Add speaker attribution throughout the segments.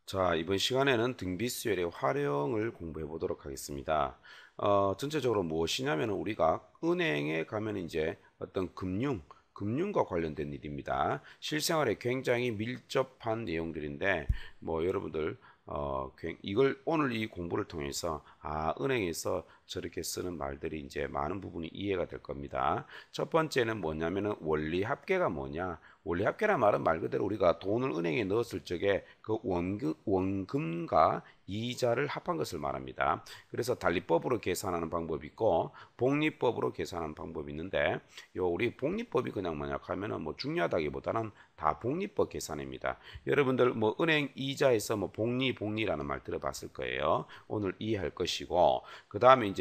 Speaker 1: 자, 이번 시간에는 등비수열의 활용을 공부해 보도록 하겠습니다. 전체적으로 무엇이냐면 우리가 은행에 가면 이제 어떤 금융과 관련된 일입니다. 실생활에 굉장히 밀접한 내용들인데, 여러분들, 이걸 오늘 이 공부를 통해서, 은행에서 저렇게 쓰는 말들이 이제 많은 부분이 이해가 될 겁니다. 첫 번째는 뭐냐면은 원리 합계가 뭐냐? 원리 합계란 말은 말 그대로 우리가 돈을 은행에 넣었을 적에 그 원금과 이자를 합한 것을 말합니다. 그래서 달리법으로 계산하는 방법이 있고 복리법으로 계산하는 방법이 있는데 우리 복리법이 그냥 뭐냐 하면은 중요하다기보다는 다 복리법 계산입니다. 여러분들 은행 이자에서 복리라는 말 들어봤을 거예요. 오늘 이해할 것이고 그 다음에 이제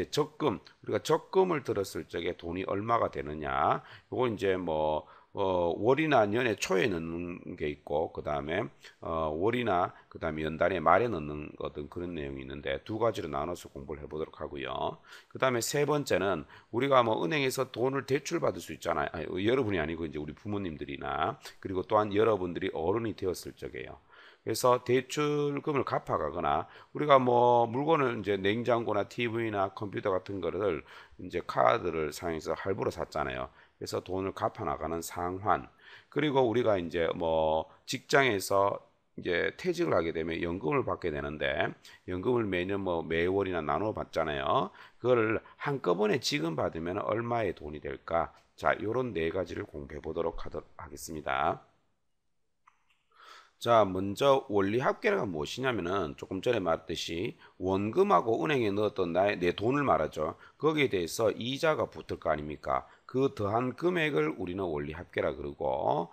Speaker 1: 우리가 적금을 들었을 적에 돈이 얼마가 되느냐 요거 이제 월이나 연의 초에 넣는 게 있고 그 다음에 월이나 그 다음에 연단의 말에 넣는 어떤 그런 내용이 있는데 두 가지로 나눠서 공부를 해보도록 하고요. 그 다음에 세 번째는 우리가 은행에서 돈을 대출 받을 수 있잖아요. 여러분이 아니고 이제 우리 부모님들이나 그리고 또한 여러분들이 어른이 되었을 적에요. 그래서 대출금을 갚아가거나 우리가 물건을 이제 냉장고나 TV나 컴퓨터 같은 거를 이제 카드를 사용해서 할부로 샀잖아요. 그래서 돈을 갚아 나가는 상환. 그리고 우리가 이제 직장에서 이제 퇴직을 하게 되면 연금을 받게 되는데 연금을 매년 매월이나 나눠 받잖아요. 그거를 한꺼번에 지금 받으면 얼마의 돈이 될까? 자, 요런 네 가지를 공부해 보도록 하겠습니다. 자, 먼저 원리 합계가 무엇이냐면은 조금 전에 말했듯이 원금하고 은행에 넣었던 내 돈을 말하죠. 거기에 대해서 이자가 붙을 거 아닙니까? 그 더한 금액을 우리는 원리 합계라 그러고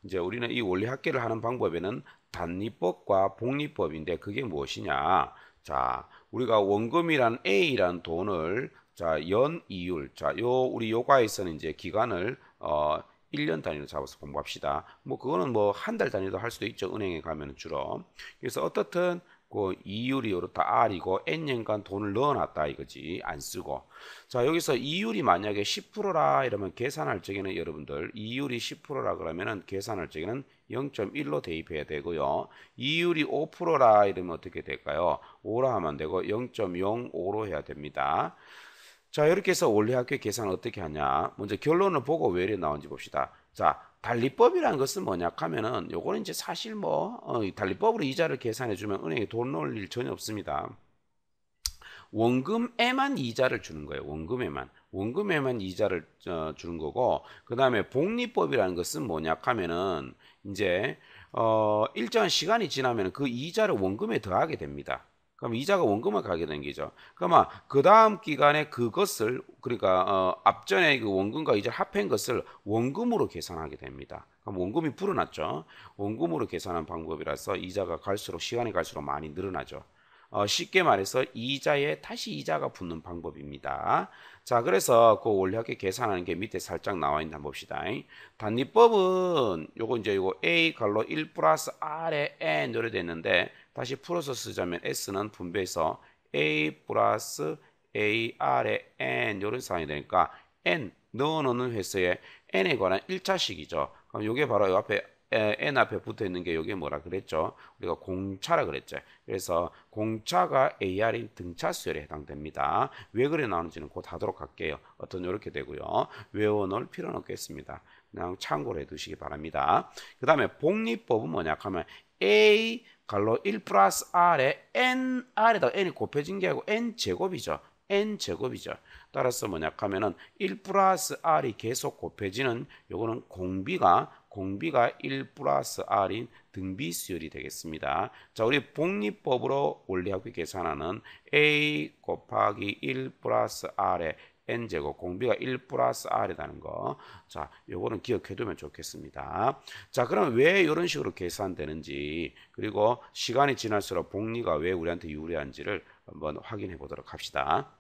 Speaker 1: 이제 우리는 이 원리 합계를 하는 방법에는 단리법과 복리법인데 그게 무엇이냐? 자, 우리가 원금이란 A란 돈을 자, 연이율. 자, 우리 요가에서는 이제 기간을 1년 단위로 잡아서 공부합시다. 그거는 한 달 단위도 할 수도 있죠. 은행에 가면 주로. 그래서 어떻든 그 이율이 요렇다 R이고 N년간 돈을 넣어놨다 이거지. 안 쓰고. 자, 여기서 이율이 만약에 10%라 이러면 계산할 적에는 여러분들 이율이 10%라 그러면은 계산할 적에는 0.1로 대입해야 되고요. 이율이 5%라 이러면 어떻게 될까요? 5라 하면 되고 0.05로 해야 됩니다. 자, 이렇게 해서 원리합계 계산을 어떻게 하냐? 먼저 결론을 보고 왜 이래 나온지 봅시다. 자, 달리법이라는 것은 뭐냐 하면은 요거는 이제 사실 달리법으로 이자를 계산해 주면 은행에 돈 넣을 일 전혀 없습니다. 원금에만 이자를 주는 거예요. 원금에만 이자를 주는 거고 그 다음에 복리법이라는 것은 뭐냐 하면은 이제 일정한 시간이 지나면 그 이자를 원금에 더하게 됩니다. 그럼 이자가 원금을 가게 되는 거죠. 그러면 그 다음 기간에 그것을 그러니까 앞전에 그 원금과 이자 합한 것을 원금으로 계산하게 됩니다. 그럼 원금이 불어났죠. 원금으로 계산한 방법이라서 이자가 갈수록 시간이 갈수록 많이 늘어나죠. 쉽게 말해서 이자에 다시 이자가 붙는 방법입니다. 자, 그래서 그 원리합계 계산하는 게 밑에 살짝 나와 있는 한번 봅시다. 단위법은 요거 A 갈로 1 플러스 R에 N 이렇게 됐는데 다시 풀어서 쓰자면 S는 분배해서 A 플러스 AR에 N 이런 상황이 되니까 N 넣어놓는 횟수에 N에 관한 1차식이죠. 그럼 요게 바로 요 앞에 N 앞에 붙어 있는 게 여기 뭐라 그랬죠? 우리가 공차라 그랬죠. 그래서 공차가 AR인 등차 수열에 해당됩니다. 왜 그래 나오는지는 곧 하도록 할게요. 어떤 이렇게 되고요. 외워놓을 필요는 없겠습니다. 그냥 참고로 해두시기 바랍니다. 그 다음에 복리법은 뭐냐 하면 A 갈로 1 플러스 R에 N, R에다가 N이 곱해진 게 아니고 N 제곱이죠. N 제곱이죠. 따라서 뭐냐 하면은 1 플러스 R이 계속 곱해지는 요거는 공비가 1 플러스 R인 등비수열이 되겠습니다. 자, 우리 복리법으로 원리합계 계산하는 A 곱하기 1 플러스 R의 n제곱 공비가 1 플러스 r이라는 거. 자, 요거는 기억해 두면 좋겠습니다. 자, 그럼 왜 이런 식으로 계산되는지 그리고 시간이 지날수록 복리가 왜 우리한테 유리한지를 한번 확인해 보도록 합시다.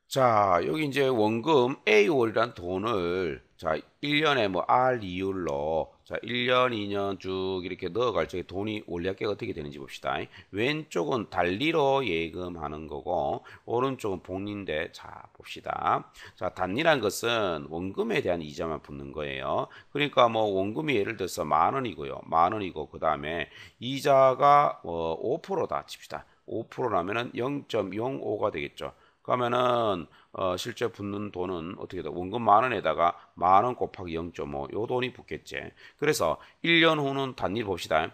Speaker 1: 자, 여기 이제 원금 A월이란 돈을 자, 1년에 R 이율로 자, 1년, 2년 쭉 이렇게 넣어갈 적에 돈이 원리학계가 어떻게 되는지 봅시다. 왼쪽은 단리로 예금하는 거고, 오른쪽은 복리인데, 자, 봅시다. 자, 단리란 것은 원금에 대한 이자만 붙는 거예요. 그러니까 뭐 원금이 예를 들어서 10,000원이고요. 10,000원이고, 그 다음에 이자가 5%다 칩시다. 5%라면은 0.05가 되겠죠. 그러면은 실제 붙는 돈은 어떻게 돼? 원금 10,000원에다가 10,000원 곱하기 0.5 요 돈이 붙겠지. 그래서 1년 후는 단일 봅시다.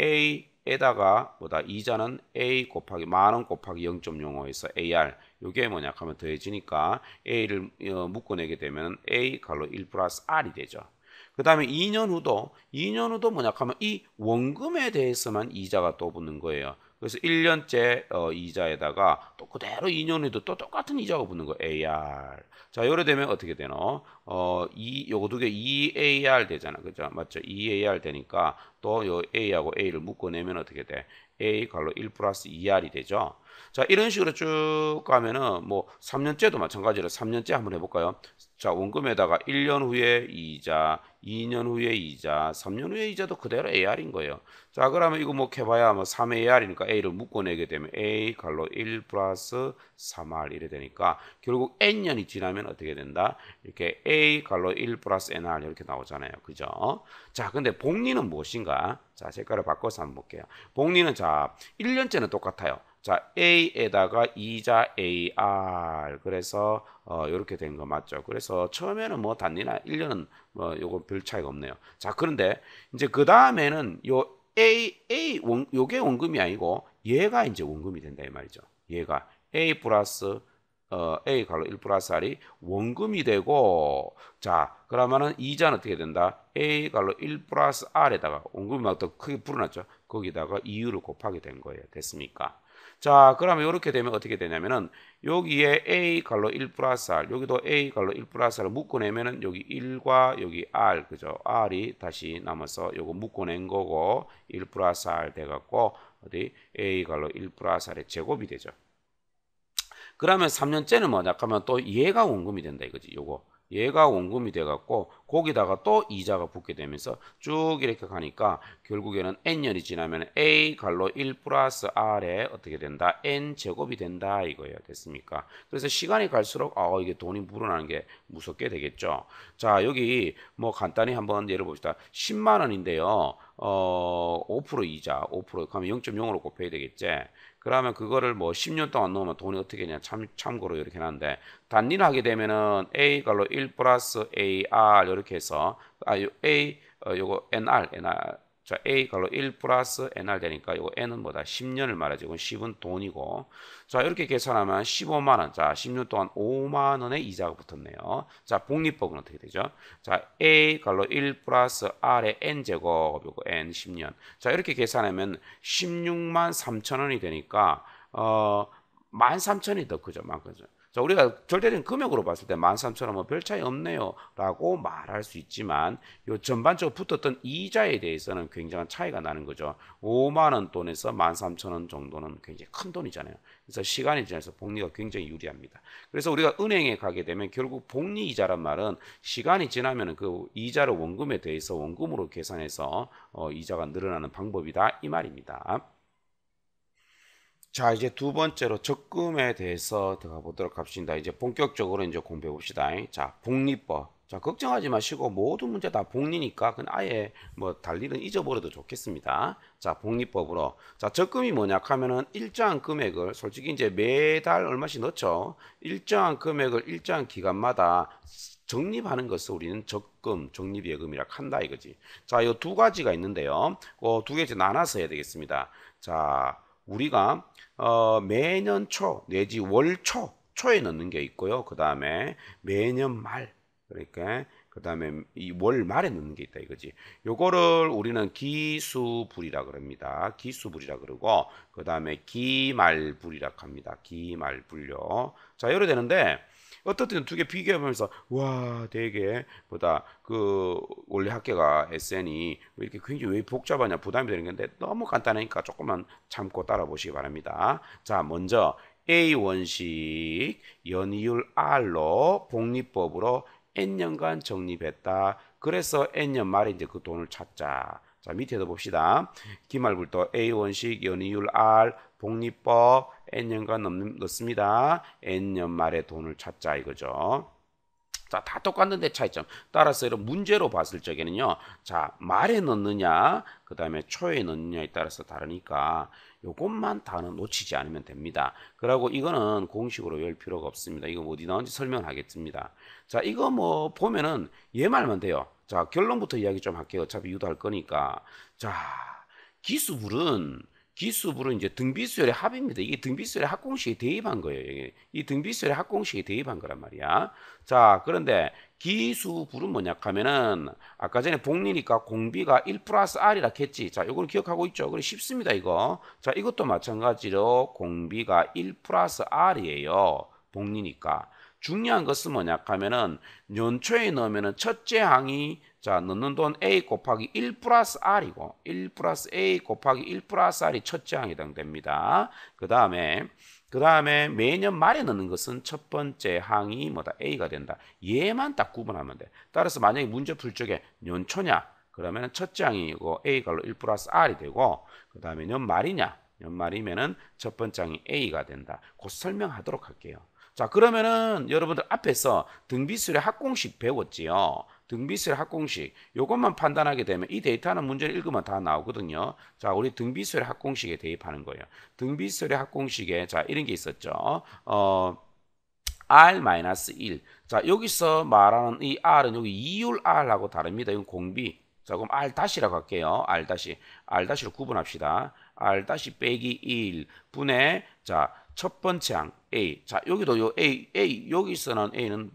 Speaker 1: A에다가 뭐다? 이자는 A 곱하기 10,000원 곱하기 0.05에서 AR 요게 뭐냐 하면 더해지니까 A를 묶어내게 되면 A 갈로 1 플러스 R이 되죠. 그 다음에 2년 후도 뭐냐 하면 이 원금에 대해서만 이자가 또 붙는 거예요. 그래서 1년째 이자에다가 또 그대로 2년 후에도 또 똑같은 이자가 붙는 거 AR. 자, 요래 되면 어떻게 되노? 요거 두 개 2AR 되잖아. 그죠? 맞죠? 2AR 되니까 또 요 A하고 A를 묶어내면 어떻게 돼? A 갈로 1 플러스 2R이 되죠. 자, 이런 식으로 쭉 가면은 뭐 3년째도 마찬가지로 3년째 한번 해볼까요? 자, 원금에다가 1년 후에 이자, 2년 후에 이자, 3년 후에 이자도 그대로 AR인 거예요. 자, 그러면 이거 뭐 해봐야 뭐 3AR이니까 A를 묶어내게 되면 A 갈로 1 플러스 3R 이래 되니까 결국 N년이 지나면 어떻게 된다? 이렇게 A 갈로 1 플러스 NR 이렇게 나오잖아요. 그죠? 자, 근데 복리는 무엇인가? 자, 색깔을 바꿔서 한번 볼게요. 복리는 자, 1년째는 똑같아요. 자, A에다가 이자 AR 그래서 이렇게 된 거 맞죠? 그래서 처음에는 뭐 단리나 1년은 뭐 요거 별 차이가 없네요. 자, 그런데 이제 그 다음에는 요 요게 원금이 아니고 얘가 이제 원금이 된다 이 말이죠. 얘가 A 플러스 A 갈로 1 플러스 R이 원금이 되고, 자, 그러면은 이자는 어떻게 된다? A 갈로 1 플러스 R에다가 원금이 막 더 크게 불어났죠. 거기다가 2를 곱하게 된 거예요. 됐습니까? 자, 그러면 이렇게 되면 어떻게 되냐면은 여기에 A 갈로 1 플러스 R, 여기도 A 갈로 1 플러스 R을 묶어내면은 여기 1과 여기 R, 그죠? R이 다시 남아서 요거 묶어낸 거고 1 플러스 R 돼갖고 어디 A 갈로 1 플러스 R의 제곱이 되죠. 그러면 3년째는 뭐냐 하면 또 얘가 원금이 된다 이거지. 요거 얘가 원금이 돼갖고 거기다가 또 이자가 붙게 되면서 쭉 이렇게 가니까 결국에는 n년이 지나면 a 갈로 1 플러스 r에 어떻게 된다? n 제곱이 된다 이거예요. 됐습니까? 그래서 시간이 갈수록 이게 돈이 불어나는 게 무섭게 되겠죠. 자, 여기 뭐 간단히 한번 예를 봅시다. 10만 원인데요. 5% 이자 5% 그러면 0.0으로 곱해야 되겠지. 그러면 그거를 뭐 10년 동안 넣으면 돈이 어떻게 되냐 참고로 이렇게 하는데 단리를 하게 되면은 A 갈로 1 플러스 AR 이렇게 해서 요거 NR 자, A 갈로 1 플러스 NR 되니까 요거 N은 뭐다? 10년을 말하지. 이건 10은 돈이고. 자, 이렇게 계산하면 15만 원. 자, 10년 동안 5만 원의 이자가 붙었네요. 자, 복리법은 어떻게 되죠? 자, A 갈로 1 플러스 R의 N제곱, 요거 N 10년. 자, 이렇게 계산하면 16만 3천 원이 되니까 13,000이 더 크죠. 그죠? 자, 우리가 절대적인 금액으로 봤을 때 13,000원 뭐 별 차이 없네요 라고 말할 수 있지만 요 전반적으로 붙었던 이자에 대해서는 굉장한 차이가 나는 거죠. 5만 원 돈에서 13,000원 정도는 굉장히 큰 돈이잖아요. 그래서 시간이 지나서 복리가 굉장히 유리합니다. 그래서 우리가 은행에 가게 되면 결국 복리 이자란 말은 시간이 지나면 그 이자를 원금에 대해서 원금으로 계산해서 이자가 늘어나는 방법이다 이 말입니다. 자, 이제 두 번째로 적금에 대해서 들어가 보도록 합시다. 이제 본격적으로 이제 공부해 봅시다. 자, 복리법. 자, 걱정하지 마시고 모든 문제 다 복리니까 그냥 아예 뭐 달리는 잊어버려도 좋겠습니다. 자, 복리법으로. 자, 적금이 뭐냐 하면은 일정한 금액을 솔직히 이제 매달 얼마씩 넣죠. 일정한 금액을 일정한 기간마다 적립하는 것을 우리는 적금, 적립예금이라 한다 이거지. 자, 이 두 가지가 있는데요. 두 개 나눠서 해야 되겠습니다. 자, 우리가 매년 초 내지 월 초에 넣는 게 있고요. 그 다음에 매년 말 그러니까 그 다음에 이 월 말에 넣는 게 있다 이거지. 요거를 우리는 기수불이라 그럽니다. 기수불이라 그러고 그 다음에 기말불이라 합니다. 기말불요. 자, 이래 되는데 어떻든 두 개 비교해보면서 와 되게 보다 그 원래 학계가 SN이 왜 이렇게 굉장히 왜 복잡하냐 부담이 되는 건데 너무 간단하니까 조금만 참고 따라 보시기 바랍니다. 자, 먼저 A 원식 연이율 R로 복리법으로 N년간 적립했다. 그래서 n년 말에 이제 그 돈을 찾자. 자, 밑에도 봅시다. 기말불도 A1식 연이율 R 복리법 n년간 넣습니다. n년 말에 돈을 찾자 이거죠. 자, 다 똑같은데 차이점. 따라서 이런 문제로 봤을 적에는요. 자, 말에 넣느냐, 그 다음에 초에 넣느냐에 따라서 다르니까 요것만 다는 놓치지 않으면 됩니다. 그리고 이거는 공식으로 외울 필요가 없습니다. 이거 어디 나온지 설명하겠습니다. 자, 이거 뭐 보면은 얘 말만 돼요. 자, 결론부터 이야기 좀 할게요. 어차피 유도할 거니까. 자, 기수불은 이제 등비수열의 합입니다. 이게 등비수열의 합공식에 대입한 거예요. 이 등비수열의 합공식에 대입한 거란 말이야. 자, 그런데 기수불은 뭐냐 하면은 아까 전에 복리니까 공비가 1 플러스 R이라 했지. 자, 이걸 기억하고 있죠. 그래 쉽습니다, 이거. 자, 이것도 마찬가지로 공비가 1 플러스 R이에요. 복리니까. 중요한 것은 뭐냐 하면은 연초에 넣으면은 첫째 항이 자, 넣는 돈 A 곱하기 1 플러스 R이고 1 플러스 A 곱하기 1 플러스 R이 첫째 항에 해당됩니다. 그 다음에 매년 말에 넣는 것은 첫 번째 항이 뭐다? A가 된다. 얘만 딱 구분하면 돼. 따라서 만약에 문제 풀 적에 연초냐? 그러면 첫째 항이고 A가 1 플러스 R이 되고 그 다음에 연말이냐? 연말이면은 첫 번째 항이 A가 된다. 곧 설명하도록 할게요. 자, 그러면은 여러분들 앞에서 등비수열의 합공식 배웠지요. 등비수열의 합공식. 요것만 판단하게 되면 이 데이터는 문제를 읽으면 다 나오거든요. 자, 우리 등비수열의 합공식에 대입하는 거예요. 등비수열의 합공식에 자, 이런 게 있었죠. R-1. 자, 여기서 말하는 이 R은 여기 이율 R하고 다릅니다. 이건 공비. 자, 그럼 R-라고 할게요. R-로 구분합시다. R- 빼기 1 분의 자, 첫 번째 항 A. 자, 여기도 요 A 여기서는 A는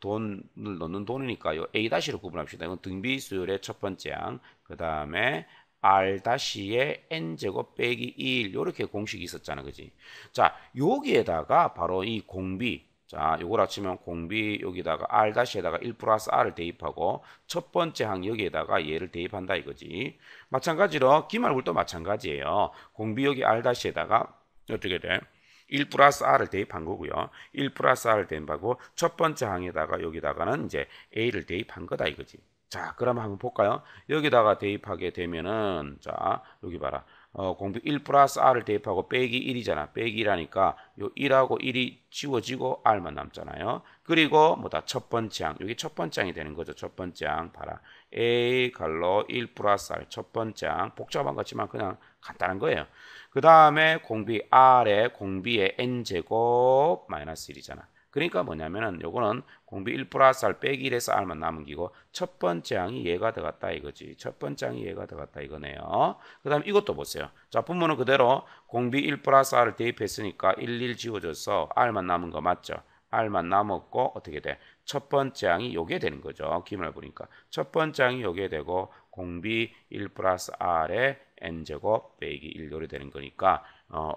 Speaker 1: 돈을 넣는 돈이니까 요 A-로 구분합시다. 이건 등비수열의 첫 번째 항. 그다음에 R-의 n제곱 빼기 1 요렇게 공식이 있었잖아. 그지? 자, 여기에다가 바로 이 공비 자, 요걸 합치면 공비 여기다가 R-에다가 1 플러스 R을 대입하고 첫 번째 항 여기에다가 얘를 대입한다 이거지. 마찬가지로 기말불도 마찬가지예요. 공비 여기 R-에다가 어떻게 돼? 1 플러스 R을 대입한 거고요. 1 플러스 R을 대입하고 첫 번째 항에다가 여기다가는 이제 A를 대입한 거다 이거지. 자, 그럼 한번 볼까요? 여기다가 대입하게 되면은 자, 여기 봐라. 공비 1 플러스 R을 대입하고 빼기 1이잖아. 빼기 1하니까 요 1하고 1이 지워지고 R만 남잖아요. 그리고 뭐다? 첫 번째 항. 여기 첫 번째 항이 되는 거죠. 첫 번째 항 봐라. A 갈로 1 플러스 R 첫 번째 항. 복잡한 것 같지만 그냥 간단한 거예요. 그 다음에 공비 R의 공비의 n제곱 마이너스 1이잖아. 그러니까 뭐냐면은 요거는 공비 1 플러스 R 빼기 1에서 R만 남은 기고 첫 번째 항이 얘가 들어갔다 이거지. 첫 번째 항이 얘가 들어갔다 이거네요. 그 다음 이것도 보세요. 자, 분모는 그대로 공비 1 플러스 R을 대입했으니까 1 지워져서 R만 남은 거 맞죠? R만 남았고 어떻게 돼? 첫 번째 항이 요게 되는 거죠. 기말 보니까 첫 번째 항이 요게 되고 공비 1 플러스 R의 n제곱 빼기 1 요리 되는 거니까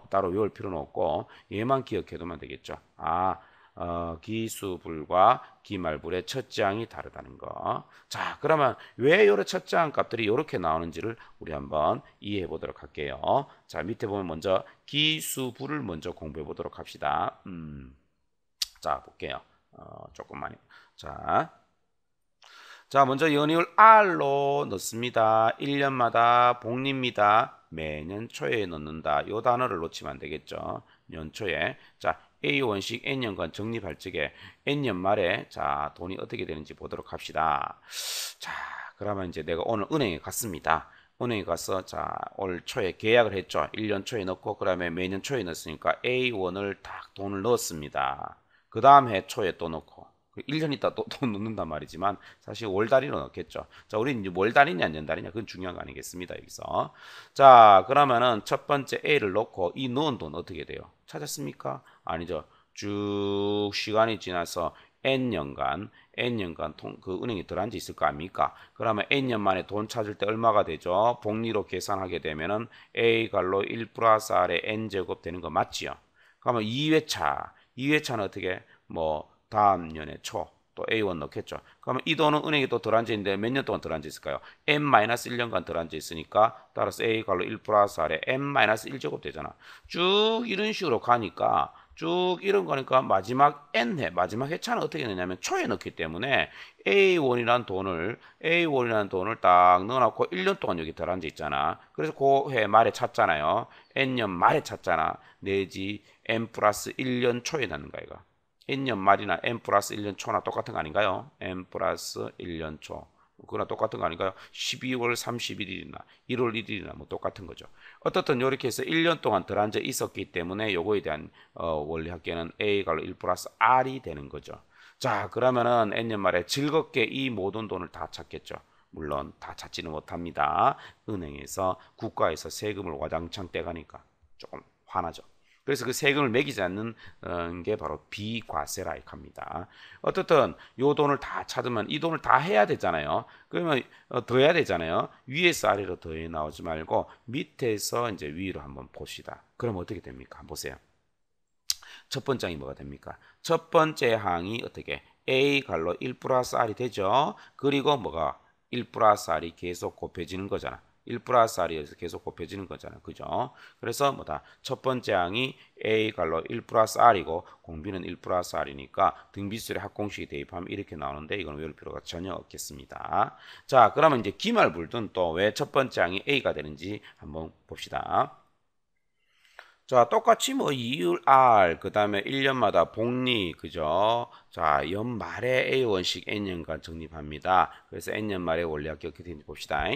Speaker 1: 따로 외울 필요는 없고 얘만 기억해두면 되겠죠. 기수불과 기말불의 첫째 항이 다르다는 거. 자, 그러면 왜 요래 첫째 항 값들이 이렇게 나오는지를 우리 한번 이해해 보도록 할게요. 자, 밑에 보면 먼저 기수불을 먼저 공부해 보도록 합시다. 자, 볼게요. 조금만요. 자, 먼저 연이율 R로 넣습니다. 1년마다 복리입니다. 매년 초에 넣는다. 요 단어를 놓치면 안 되겠죠. 연초에. 자, A1식 N년간 적립할 적에 N년 말에 자, 돈이 어떻게 되는지 보도록 합시다. 자, 그러면 이제 내가 오늘 은행에 갔습니다. 은행에 가서 자, 올 초에 계약을 했죠. 1년 초에 넣고 그다음에 매년 초에 넣었으니까 A1을 딱 돈을 넣었습니다. 그 다음 해 초에 또 넣고 1년 있다 또 넣는단 말이지만 사실 월 단위로 넣겠죠. 자, 우리는 이제 월 단위냐 년 단위냐 그건 중요한 거 아니겠습니다. 여기서. 자, 그러면은 첫 번째 A를 넣고 이 넣은 돈 어떻게 돼요? 찾았습니까? 아니죠. 쭉 시간이 지나서 N년간 그 은행에 들어앉아 있을 거 아닙니까? 그러면 N년 만에 돈 찾을 때 얼마가 되죠? 복리로 계산하게 되면은 A 갈로 1 플러스 R의 N제곱 되는 거 맞지요? 그러면 2회차는 어떻게 뭐 다음 년의 초 또 A1 넣겠죠. 그러면 이 돈은 은행에 또 들어앉아 있는데 몇 년 동안 들어앉아 있을까요? N-1년간 들어앉아 있으니까 따라서 A 갈로 1 플러스 R에 N-1제곱 되잖아. 쭉 이런 식으로 가니까 쭉 이런 거니까 마지막 마지막 회차는 어떻게 되냐면 초에 넣기 때문에 A1이라는 돈을 딱 넣어놓고 1년 동안 여기 들어앉아 있잖아. 그래서 그 해 말에 찾잖아요. N년 말에 찾잖아. 내지 N 플러스 1년 초에 넣는 거야, 이거. N년 말이나 N 플러스 1년 초나 똑같은 거 아닌가요? N 플러스 1년 초. 그거나 똑같은 거 아닌가요? 12월 31일이나 1월 1일이나 뭐 똑같은 거죠. 어떻든 이렇게 해서 1년 동안 들어앉아 있었기 때문에 요거에 대한 원리 합계는 A가 1 플러스 R이 되는 거죠. 자, 그러면은 N년 말에 즐겁게 이 모든 돈을 다 찾겠죠. 물론 다 찾지는 못합니다. 은행에서 국가에서 세금을 와장창 떼가니까 조금 화나죠. 그래서 그 세금을 매기지 않는 게 바로 비과세라 합니다. 어떻든 요 돈을 다 찾으면 이 돈을 다 해야 되잖아요. 그러면 더 해야 되잖아요. 위에서 아래로 더해 나오지 말고 밑에서 이제 위로 한번 봅시다. 그럼 어떻게 됩니까? 한번 보세요. 첫 번째 항이 뭐가 됩니까? 첫 번째 항이 어떻게? A 갈로 1 플러스 R이 되죠. 그리고 뭐가 1 플러스 R이 계속 곱해지는 거잖아. 1 플러스 R에서 계속 곱해지는 거잖아. 그죠? 그래서 뭐다? 첫 번째 항이 A 갈로 1 플러스 R이고 공비는 1 플러스 R이니까 등비수의 합공식에 대입하면 이렇게 나오는데 이건 외울 필요가 전혀 없겠습니다. 자, 그러면 이제 기말불등 또 왜 첫 번째 항이 A가 되는지 한번 봅시다. 자, 똑같이 뭐 이율 R, 그 다음에 1년마다 복리, 그죠? 자, 연말에 A1씩 N년간 적립합니다. 그래서 N년 말에 원리합계 어떻게 되는지 봅시다.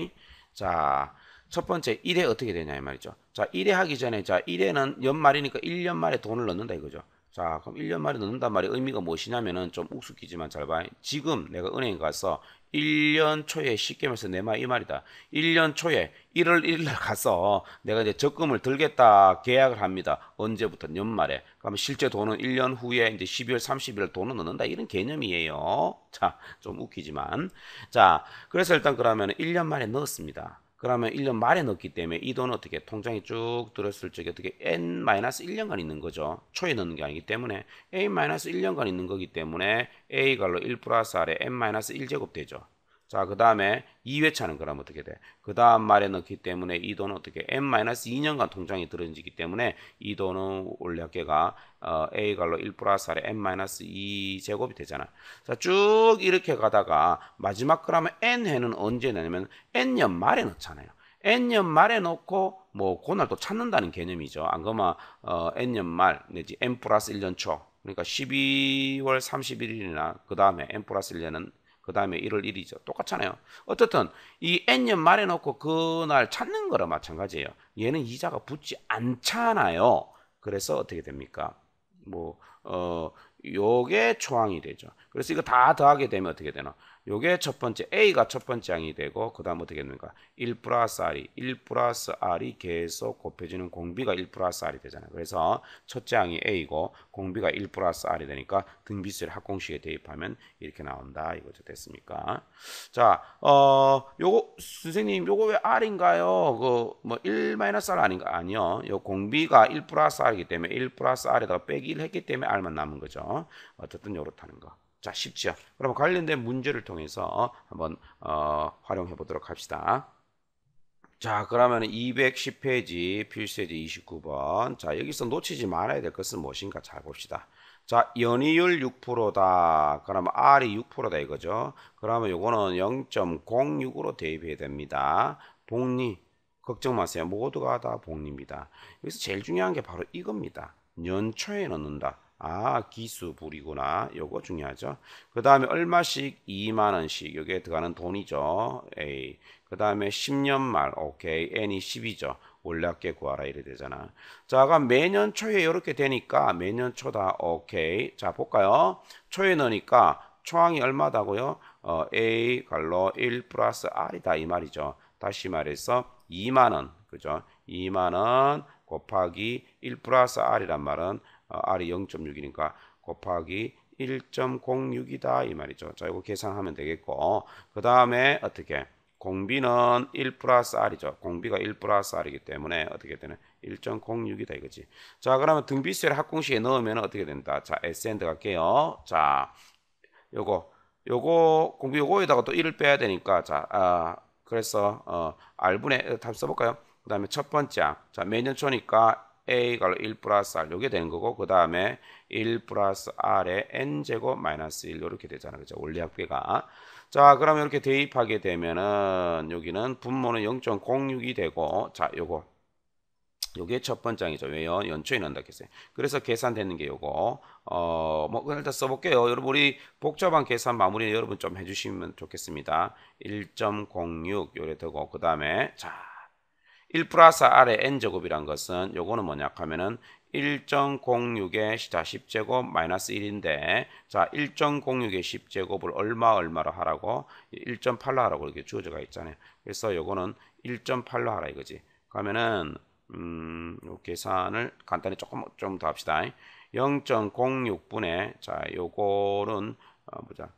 Speaker 1: 자, 첫 번째 1회 어떻게 되냐 이 말이죠. 자, 1회 하기 전에 자, 1회는 연말이니까 1년 말에 돈을 넣는다 이거죠. 자, 그럼 1년 말에 넣는단 말의 의미가 무엇이냐면은 좀 우습기지만 잘 봐. 지금 내가 은행 가서 1년 초에 쉽게 말해서 내 말 이 말이다. 1년 초에 1월 1일 날 가서 내가 이제 적금을 들겠다 계약을 합니다. 언제부터? 연말에. 그러면 실제 돈은 1년 후에 이제 12월 30일 돈을 넣는다. 이런 개념이에요. 자, 좀 웃기지만. 자, 그래서 일단 그러면 1년 만에 넣었습니다. 그러면 1년 말에 넣기 때문에 이 돈은 어떻게 통장에 쭉 들었을 적에 어떻게 N-1년간 있는 거죠. 초에 넣는 게 아니기 때문에 A-1년간 있는 거기 때문에 A 갈로 1 플러스 R에 N-1제곱 되죠. 자, 그 다음에 2회차는 그럼 어떻게 돼? 그 다음 말에 넣기 때문에 이 돈은 어떻게 N-2년간 통장에 들어지기 때문에 이 돈은 원래 합계가 A 갈로 1 플러스 R에 N-2제곱이 되잖아. 자, 쭉 이렇게 가다가 마지막 그러면 N회는 언제 넣냐면 N년 말에 넣잖아요. N년 말에 넣고 뭐 그날 또 찾는다는 개념이죠. 안 그러면 N년 말 내지 N 플러스 1년 초 그러니까 12월 31일이나 그 다음에 N 플러스 1년은 그 다음에 1월 1일이죠. 똑같잖아요. 어쨌든 이 N년 말에 놓고 그날 찾는 거랑 마찬가지예요. 얘는 이자가 붙지 않잖아요. 그래서 어떻게 됩니까? 뭐 요게 초항이 되죠. 그래서 이거 다 더하게 되면 어떻게 되나? 요게 첫 번째 A가 첫 번째 항이 되고 그 다음 어떻게 됩니까? 1 플러스 R이 계속 곱해지는 공비가 1 플러스 R이 되잖아요. 그래서 첫째 항이 A고 공비가 1 플러스 R이 되니까 등비수를 합공식에 대입하면 이렇게 나온다. 이거죠. 됐습니까? 자, 요거 선생님 요거 왜 R인가요? 그 뭐 1 마이너스 R 아닌가? 아니요. 요 공비가 1 플러스 R이기 때문에 1 플러스 R에다가 빼기를 했기 때문에 R만 남은 거죠. 어쨌든 요렇다는 거. 자, 쉽죠. 그럼 관련된 문제를 통해서 한번 활용해 보도록 합시다. 자, 그러면 210페이지 필수예제 29번. 자, 여기서 놓치지 말아야 될 것은 무엇인가 잘 봅시다. 자, 연이율 6%다. 그러면 R이 6%다 이거죠. 그러면 요거는 0.06으로 대입해야 됩니다. 복리 걱정 마세요. 모두가 다 복리입니다. 여기서 제일 중요한 게 바로 이겁니다. 연초에 넣는다. 아, 기수불이구나. 요거 중요하죠. 그 다음에 얼마씩? 2만원씩. 여기에 들어가는 돈이죠. A. 그 다음에 10년 말. 오케이. N이 10이죠. 원래 합계 구하라 이래 되잖아. 자, 그럼 매년 초에 이렇게 되니까 매년 초다. 오케이. 자, 볼까요? 초에 넣으니까 초항이 얼마다고요? A 갈로 1 플러스 R이다 이 말이죠. 다시 말해서 2만원. 그죠? 2만원 곱하기 1 플러스 R이란 말은 R이 0.6이니까 곱하기 1.06이다 이 말이죠. 자, 이거 계산하면 되겠고 그 다음에 어떻게 공비는 1 플러스 R이죠. 공비가 1 플러스 R이기 때문에 어떻게 되는 1.06이다 이거지. 자, 그러면 등비수를 합공식에 넣으면 어떻게 된다. 자, SN 들어갈게요. 자, 요거 공비 요거에다가 또 1을 빼야 되니까 자, 그래서 R분의 답 써볼까요? 그 다음에 첫 번째 자, 매년 초니까 A가 1 플러스 R 요게 되는 거고 그 다음에 1 플러스 R에 N제곱 마이너스 1 이렇게 되잖아요. 그죠? 원리합계가. 자, 그러면 이렇게 대입하게 되면은 여기는 분모는 0.06이 되고 자, 요게 첫 번째이죠. 왜요? 연초에 넣는다 했어요. 그래서 계산되는 게 요거. 뭐 일단 써볼게요. 여러분 우리 복잡한 계산 마무리 여러분 좀 해주시면 좋겠습니다. 1.06 요래 되고 그 다음에 자 1 플러스 R의 N제곱이란 것은 요거는 뭐냐 하면은 1.06의 자 10제곱 마이너스 1인데 자 1.06의 10제곱을 얼마로 하라고 1.8로 하라고 이렇게 주어져가 있잖아요. 그래서 요거는 1.8로 하라 이거지. 그러면은 요 계산을 간단히 좀 더 합시다. 0.06분의 자 요거는 보자.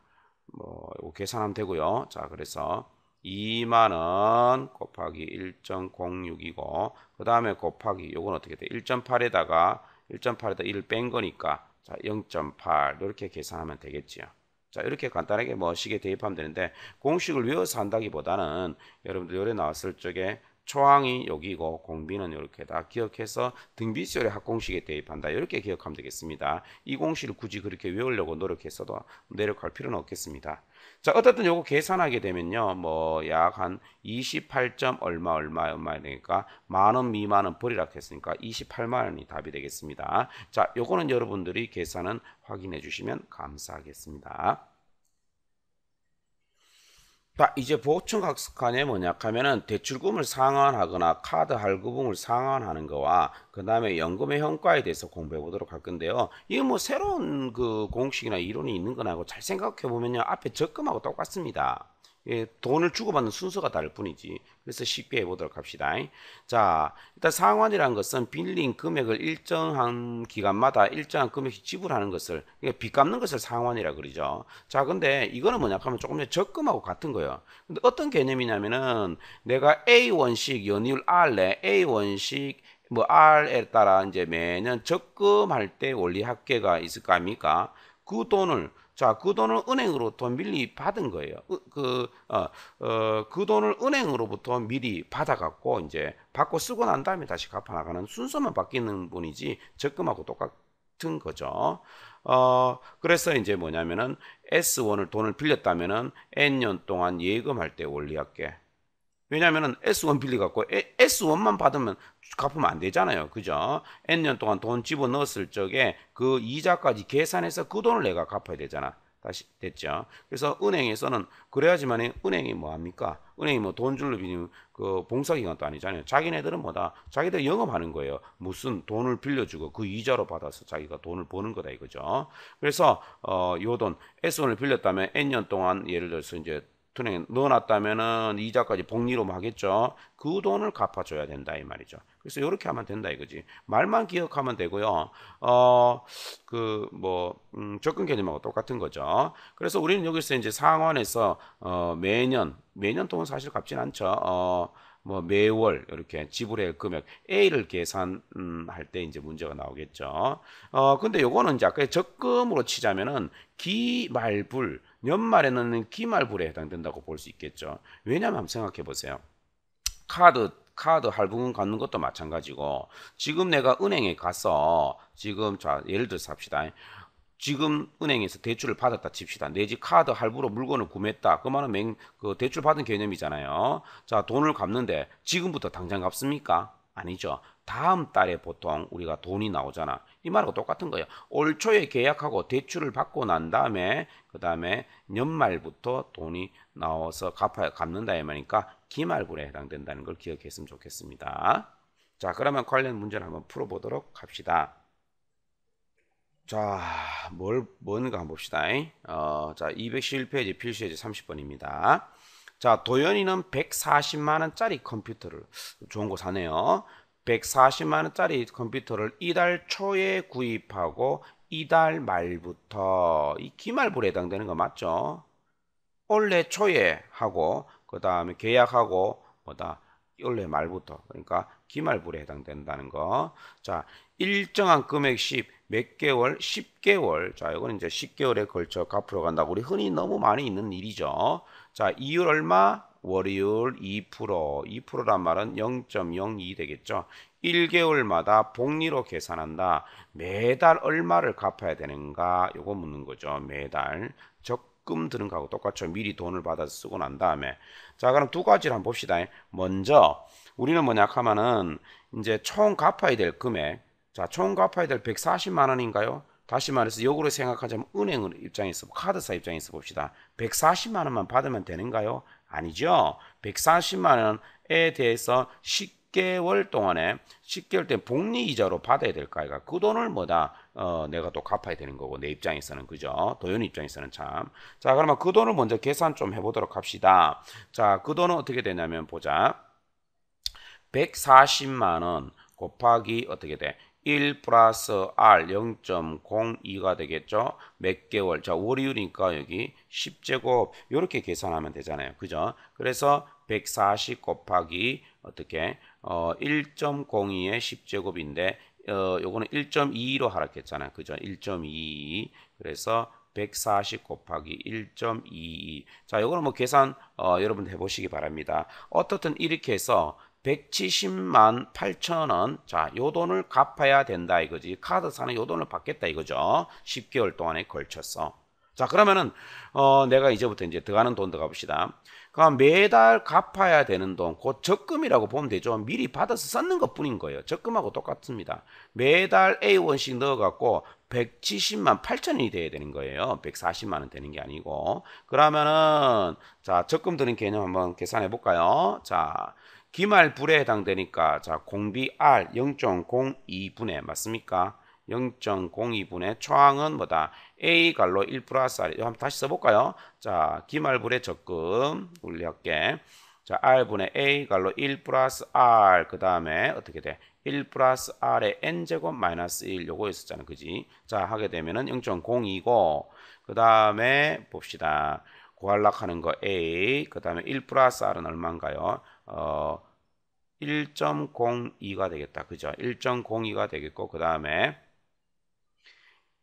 Speaker 1: 뭐 요 계산하면 되고요. 자 그래서 2만원 곱하기 1.06이고 그 다음에 곱하기 요건 어떻게 돼? 1.8에다가 1을 뺀 거니까 자 0.8 이렇게 계산하면 되겠지요. 자 이렇게 간단하게 뭐 식에 대입하면 되는데 공식을 외워서 한다기보다는 여러분들 요래 나왔을 적에 초항이 여기고 공비는 이렇게 다 기억해서 등비수열의 합공식에 대입한다. 이렇게 기억하면 되겠습니다. 이 공식을 굳이 그렇게 외우려고 노력했어도 노력할 필요는 없겠습니다. 자, 어쨌든 요거 계산하게 되면요. 뭐 약 한 28점 얼마 되니까 만원 미만은 버리라 했으니까 28만 원이 답이 되겠습니다. 자, 요거는 여러분들이 계산은 확인해 주시면 감사하겠습니다. 자, 이제 보충학습관에 뭐냐 하면은 대출금을 상환하거나 카드 할부금을 상환하는 거와 그 다음에 연금의 효과에 대해서 공부해 보도록 할 건데요. 이거 뭐 새로운 그 공식이나 이론이 있는 건 아니고 잘 생각해 보면요. 앞에 적금하고 똑같습니다. 예, 돈을 주고받는 순서가 다를 뿐이지. 그래서 쉽게 해보도록 합시다. 자, 일단 상환이라는 것은 빌린 금액을 일정한 기간마다 일정한 금액씩 지불하는 것을, 그러니까 빚 갚는 것을 상환이라 그러죠. 자, 근데 이거는 뭐냐 하면 조금 전에 적금하고 같은 거예요. 근데 어떤 개념이냐면은 내가 A1식 연이율 R에 A1식 뭐 R에 따라 이제 매년 적금할 때 원리 합계가 있을 거 아닙니까? 그 돈을 은행으로 돈 미리 받은 거예요. 그 돈을 은행으로부터 미리 받아갖고 이제 받고 쓰고 난 다음에 다시 갚아나가는 순서만 바뀌는 분이지 적금하고 똑같은 거죠. 그래서 이제 뭐냐면은 S1을 돈을 빌렸다면은 N년 동안 예금할 때 원리할게. 왜냐면은 S1 빌려갖고 S1만 받으면 갚으면 안 되잖아요. 그죠? N년 동안 돈 집어넣었을 적에 그 이자까지 계산해서 그 돈을 내가 갚아야 되잖아. 다시 됐죠? 그래서 은행에서는 그래야지만 은행이 뭐 합니까? 은행이 뭐 돈 줄로 빌리면 그 봉사기관도 아니잖아요. 자기네들은 뭐다? 자기들 영업하는 거예요. 무슨 돈을 빌려주고 그 이자로 받아서 자기가 돈을 버는 거다 이거죠. 그래서 요 돈 S1을 빌렸다면 N년 동안 예를 들어서 이제 은행에 넣어놨다면은 이자까지 복리로 하겠죠. 그 돈을 갚아줘야 된다 이 말이죠. 그래서 이렇게 하면 된다 이거지. 말만 기억하면 되고요. 적금 개념하고 똑같은 거죠. 그래서 우리는 여기서 이제 상환해서 매년 동안 사실 갚진 않죠. 뭐 매월 이렇게 지불해야 할 금액 A를 계산할 때 이제 문제가 나오겠죠. 근데 요거는 이제 아까 적금으로 치자면은 기말불 연말에 넣는 기말불에 해당된다고 볼 수 있겠죠. 왜냐면 한번 생각해 보세요. 카드 할부금 갚는 것도 마찬가지고 지금 내가 은행에 가서 지금 자 예를 들어서 합시다. 지금 은행에서 대출을 받았다 칩시다. 내 집 카드 할부로 물건을 구매했다. 그 말은 그 대출 받은 개념이잖아요. 자, 돈을 갚는데 지금부터 당장 갚습니까? 아니죠. 다음 달에 보통 우리가 돈이 나오잖아. 이 말하고 똑같은 거예요. 올 초에 계약하고 대출을 받고 난 다음에 그 다음에 연말부터 돈이 나와서 갚는다 이 말이니까 기말불에 해당된다는 걸 기억했으면 좋겠습니다. 자, 그러면 관련 문제를 한번 풀어보도록 합시다. 자, 뭔가 한번 봅시다. 자, 211페이지 필수예제 30번입니다. 자, 도연이는 140만원짜리 컴퓨터를, 좋은 거 사네요. 140만원짜리 컴퓨터를 이달 초에 구입하고 이달 말부터, 이 기말불에 해당되는 거 맞죠? 올해 초에 하고, 그 다음에 계약하고, 올해 말부터, 그러니까 기말불에 해당된다는 거. 자, 일정한 금액씩 몇 개월? 10개월. 자, 이거는 이제 10개월에 걸쳐 갚으러 간다고 우리 흔히 너무 많이 있는 일이죠. 자, 이율 얼마? 월요일 2%, 2%란 말은 0.02 되겠죠. 1개월마다 복리로 계산한다. 매달 얼마를 갚아야 되는가? 요거 묻는 거죠. 매달. 적금 드는 거하고 똑같죠. 미리 돈을 받아서 쓰고 난 다음에. 자, 그럼 두 가지를 한번 봅시다. 먼저 우리는 뭐냐 하면은 이제 총 갚아야 될 금액. 자, 총 갚아야 될 140만 원인가요? 다시 말해서 역으로 생각하자면 은행 입장에서 카드사 입장에서 봅시다. 140만 원만 받으면 되는가요? 아니죠. 140만 원에 대해서 10개월 동안에 10개월 때 복리 이자로 받아야 될까 이가 그 돈을 뭐다 내가 또 갚아야 되는 거고 내 입장에서는 그죠. 도현 입장에서는 참. 자, 그러면 그 돈을 먼저 계산 좀 해보도록 합시다. 자, 그 돈은 어떻게 되냐면 보자. 140만 원 곱하기 어떻게 돼? 1 플러스 R 0.02가 되겠죠. 몇 개월? 자, 월요일이니까 여기 10제곱 이렇게 계산하면 되잖아요. 그죠? 그래서 140 곱하기 어떻게 1.02의 10제곱인데 요거는 1.22로 하락했잖아요. 그죠? 1.22 그래서 140 곱하기 1.22. 자, 요거는 뭐 계산 여러분 해보시기 바랍니다. 어떻든 이렇게 해서 170만 8천 원. 자, 요 돈을 갚아야 된다 이거지. 카드사는 요 돈을 받겠다 이거죠. 10개월 동안에 걸쳐서. 자, 그러면은 내가 이제부터 이제 들어가는 돈 들어가 봅시다. 그럼 매달 갚아야 되는 돈, 곧 적금이라고 보면 되죠. 미리 받아서 썼는 것 뿐인 거예요. 적금하고 똑같습니다. 매달 A1씩 넣어갖고 170만 8천 원이 돼야 되는 거예요. 140만 원 되는 게 아니고. 그러면은 자, 적금 드는 개념 한번 계산해 볼까요? 자, 기말 불에 해당되니까 자 공비 R 0.02분의 맞습니까? 0.02분의 초항은 뭐다? A 갈로 1 플러스 R. 한번 다시 써볼까요? 자, 기말 불의 적금 우리할게. 자, R분의 A 갈로 1 플러스 R 그 다음에 어떻게 돼? 1 플러스 R의 N제곱 마이너스 1 요거 있었잖아. 그지? 자, 하게 되면은 0.02고 그 다음에 봅시다. 고할락하는 거 A 그 다음에 1 플러스 R은 얼마인가요? 1.02가 되겠다. 그죠? 1.02가 되겠고 그 다음에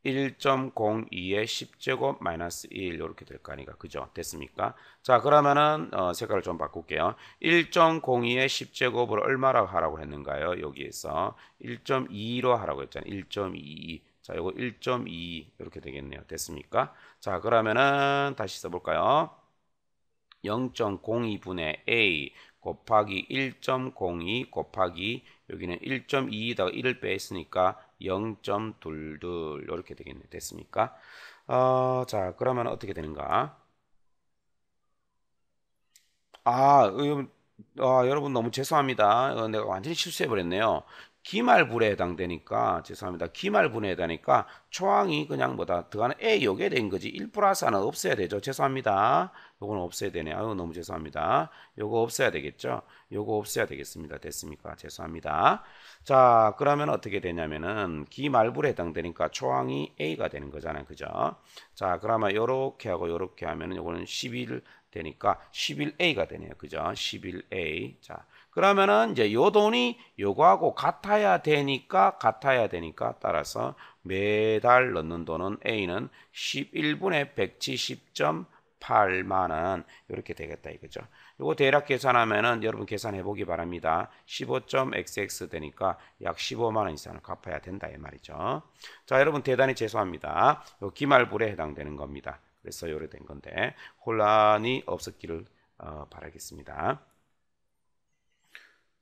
Speaker 1: 1.02의 10제곱 마이너스 1 이렇게 될 거 아니까 그죠? 됐습니까? 자, 그러면은 색깔을 좀 바꿀게요. 1.02의 10제곱을 얼마라고 하라고 했는가요? 여기에서 1.22로 하라고 했잖아요. 1.22. 자, 이거 1.2 이렇게 되겠네요. 됐습니까? 자, 그러면은 다시 써볼까요? 0.02분의 A 곱하기 1.02 곱하기 여기는 1.2에다가 1을 빼있으니까 0.22 이렇게 되겠네. 됐습니까? 자, 그러면 어떻게 되는가? 여러분 너무 죄송합니다. 내가 완전히 실수해버렸네요. 기말분에 해당되니까 죄송합니다. 기말분에 해당되니까 초항이 그냥 뭐다 들어가는 A 요게 된 거지. 1 플러스 하나 없애야 되죠. 죄송합니다. 요거는 없애야 되네. 아유 너무 죄송합니다. 요거 없애야 되겠죠. 요거 없애야 되겠습니다. 됐습니까? 죄송합니다. 자, 그러면 어떻게 되냐면은 기말분에 해당되니까 초항이 A가 되는 거잖아요. 그죠? 자, 그러면 요렇게 하고 요렇게 하면은 요거는 11 되니까 11A가 되네요. 그죠? 11A. 자, 그러면은 이제 요 돈이 요거하고 같아야 되니까 따라서 매달 넣는 돈은 A는 11분의 170.8만 원 이렇게 되겠다 이거죠. 요거 대략 계산하면은 여러분 계산해 보기 바랍니다. 15.xx 되니까 약 15만 원 이상을 갚아야 된다 이 말이죠. 자, 여러분 대단히 죄송합니다. 요 기말불에 해당되는 겁니다. 그래서 요래 된 건데 혼란이 없었기를 바라겠습니다.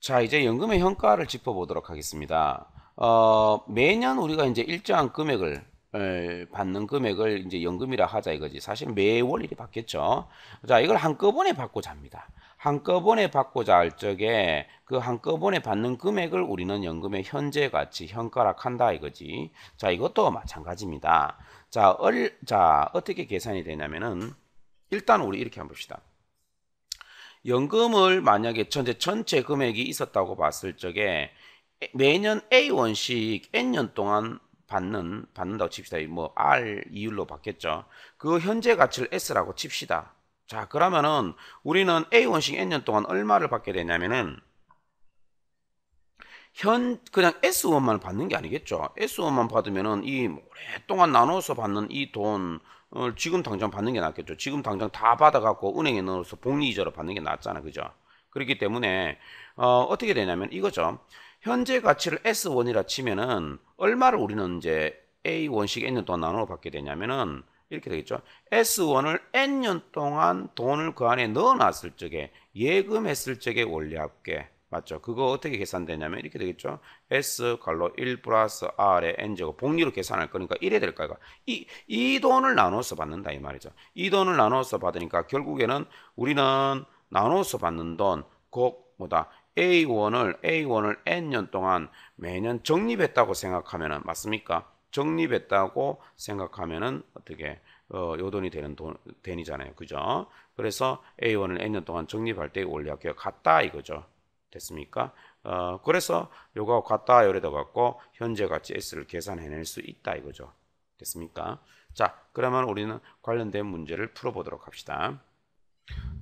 Speaker 1: 자, 이제 연금의 현가를 짚어보도록 하겠습니다. 매년 우리가 이제 일정한 금액을 받는 금액을 이제 연금이라 하자 이거지. 사실 매월 일이 받겠죠. 자, 이걸 한꺼번에 받고자 합니다. 한꺼번에 받고자 할 적에 그 한꺼번에 받는 금액을 우리는 연금의 현재 가치, 현가락 한다 이거지. 자, 이것도 마찬가지입니다. 자, 어떻게 계산이 되냐면은 일단 우리 이렇게 한번 봅시다. 연금을 만약에 전체 금액이 있었다고 봤을 적에 매년 A1씩 N년 동안 받는다고 칩시다. 뭐 R 이율로 받겠죠. 그 현재 가치를 S라고 칩시다. 자, 그러면은 우리는 A1씩 N년 동안 얼마를 받게 되냐면은 그냥 S1만 받는 게 아니겠죠. S1만 받으면은 이 오랫동안 나눠서 받는 이 돈, 지금 당장 받는 게 낫겠죠. 지금 당장 다 받아갖고 은행에 넣어서 복리이자로 받는 게 낫잖아. 그죠? 그렇기 때문에, 어떻게 되냐면 이거죠. 현재 가치를 S1이라 치면은 얼마를 우리는 이제 A1씩 N년 동안 나눠 받게 되냐면은 이렇게 되겠죠. S1을 N년 동안 돈을 그 안에 넣어놨을 적에, 예금했을 적에 원리합계. 맞죠? 그거 어떻게 계산되냐면 이렇게 되겠죠. S 갈로 1 플러스 R의 N제곱 복리로 계산할 거니까 이래 될 거야. 이 돈을 나눠서 받는다 이 말이죠. 이 돈을 나눠서 받으니까 결국에는 우리는 나눠서 받는 돈, 곧 뭐다? A1을 N년 동안 매년 적립했다고 생각하면은 맞습니까? 적립했다고 생각하면은 어떻게 요 돈이 되잖아요. 그죠? 그래서 A1을 N년 동안 적립할 때 원리학계가 같다 이거죠. 됐습니까? 그래서 요거 같다 요래다 갖고 현재 가치 S를 계산해낼 수 있다 이거죠. 됐습니까? 자, 그러면 우리는 관련된 문제를 풀어보도록 합시다.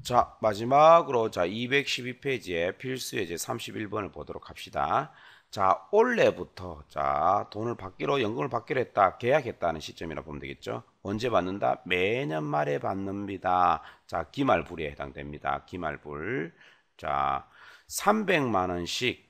Speaker 1: 자, 마지막으로 자 212페이지에 필수 예제 31번을 보도록 합시다. 자, 올해부터 자 돈을 받기로 연금을 받기로 했다 계약했다는 시점이라 보면 되겠죠. 언제 받는다? 매년 말에 받습니다. 자, 기말불에 해당됩니다. 기말불. 자, 300만 원씩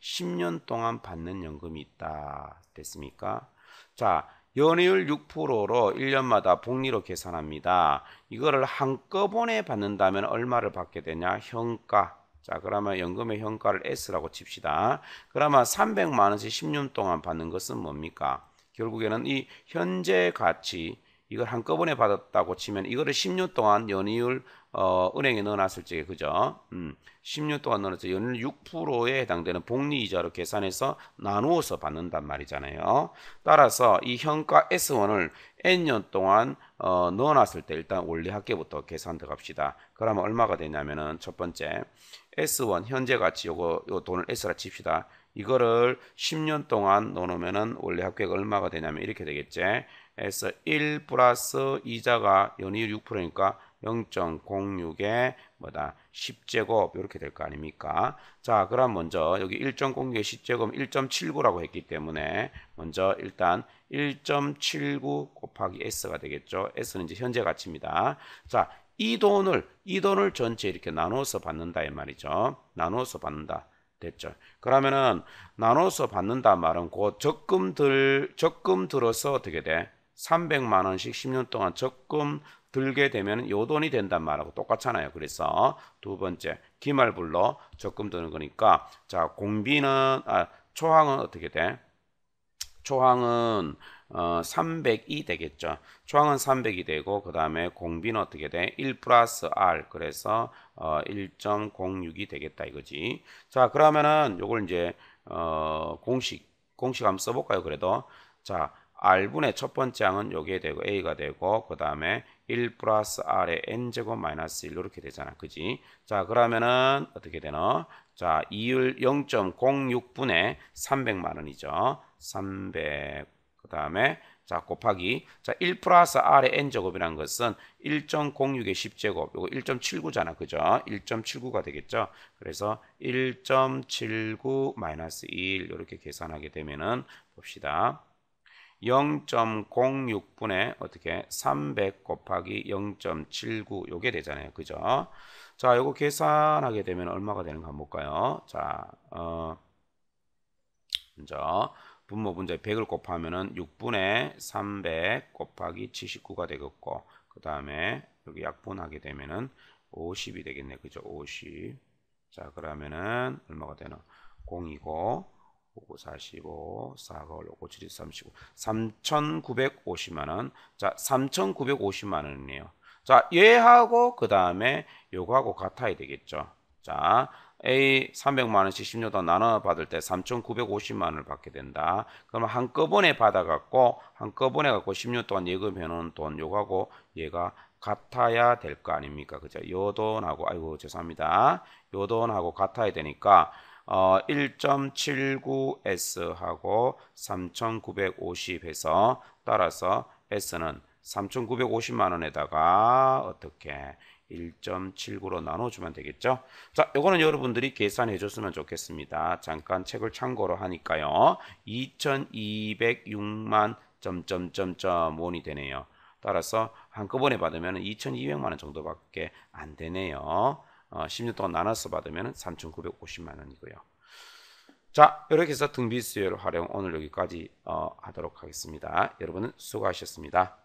Speaker 1: 10년 동안 받는 연금이 있다. 됐습니까? 자, 연이율 6%로 1년마다 복리로 계산합니다. 이거를 한꺼번에 받는다면 얼마를 받게 되냐? 현가. 자, 그러면 연금의 현가를 S라고 칩시다. 그러면 300만 원씩 10년 동안 받는 것은 뭡니까? 결국에는 이 현재 가치 이걸 한꺼번에 받았다고 치면 이거를 10년 동안 연이율 은행에 넣어놨을 적에 그죠? 10년 동안 넣어서 연이율 6%에 해당되는 복리이자로 계산해서 나누어서 받는단 말이잖아요. 따라서 이 현가 S1을 N년 동안 넣어놨을 때 일단 원리합계부터 계산 들어갑시다. 그러면 얼마가 되냐면은 첫 번째 S1 현재 가치 요 돈을 S라 칩시다. 이거를 10년 동안 넣어놓으면은 원리합계가 얼마가 되냐면 이렇게 되겠지. 그래서 1 플러스 이자가 연이율 6%니까 0.06에 뭐다 10제곱 이렇게 될 거 아닙니까? 자, 그럼 먼저 여기 1.06의 10제곱 1.79라고 했기 때문에 먼저 일단 1.79 곱하기 S가 되겠죠. S는 이제 현재 가치입니다. 자, 이 돈을 전체 이렇게 나눠서 받는다 이 말이죠. 나눠서 받는다. 됐죠. 그러면은 나눠서 받는다 말은 그 적금 들어서 어떻게 돼? 300만 원씩 10년 동안 적금 들게 되면 요 돈이 된단 말하고 똑같잖아요. 그래서 두 번째 기말불로 적금 드는 거니까 자 공비는 초항은 어떻게 돼? 초항은 300이 되겠죠. 초항은 300이 되고 그 다음에 공비는 어떻게 돼? 1 플러스 R 그래서 1.06이 되겠다 이거지. 자 그러면은 요걸 이제 공식 한번 써볼까요? 그래도 자 R분의 첫 번째 항은 요게 되고 A가 되고 그 다음에 1 플러스 R의 N제곱 마이너스 1 이렇게 되잖아. 그지? 자 그러면은 어떻게 되나? 자 이율 0.06분의 300만 원이죠. 300 그 다음에 자 곱하기 자 1 플러스 R의 N제곱이라는 것은 1.06의 10제곱 요거 1.79잖아. 그죠? 1.79가 되겠죠. 그래서 1.79 마이너스 1 이렇게 계산하게 되면은 봅시다. 0.06분의 어떻게 300 곱하기 0.79 요게 되잖아요. 그죠? 자, 요거 계산하게 되면 얼마가 되는가 한번 볼까요? 자, 먼저 분모 분자에 100을 곱하면은 6분의 300 곱하기 79가 되겠고 그 다음에 여기 약분하게 되면은 50이 되겠네. 그죠? 50. 자, 그러면은 얼마가 되나? 0이고 5, 45, 4가 5, 7, 35, 3,950만 원. 자, 3,950만 원이네요. 자, 얘하고 그 다음에 요거하고 같아야 되겠죠. 자, A 300만 원씩 10년 동안 나눠 받을 때 3,950만 원을 받게 된다. 그러면 한꺼번에 받아갖고 10년 동안 예금해 놓은 돈 요거하고 얘가 같아야 될 거 아닙니까? 그죠? 요 돈하고 아이고 죄송합니다. 요 돈하고 같아야 되니까 1.79S하고 3,950 해서 따라서 S는 3,950만 원에다가 어떻게 1.79로 나눠주면 되겠죠. 자, 요거는 여러분들이 계산해 줬으면 좋겠습니다. 잠깐 책을 참고로 하니까요. 2206만 점점점점 원이 되네요. 따라서 한꺼번에 받으면 2200만 원 정도밖에 안 되네요. 10년 동안 나눠서 받으면 3950만 원이고요. 자, 이렇게 해서 등비 수요를 활용 오늘 여기까지 하도록 하겠습니다. 여러분은 수고하셨습니다.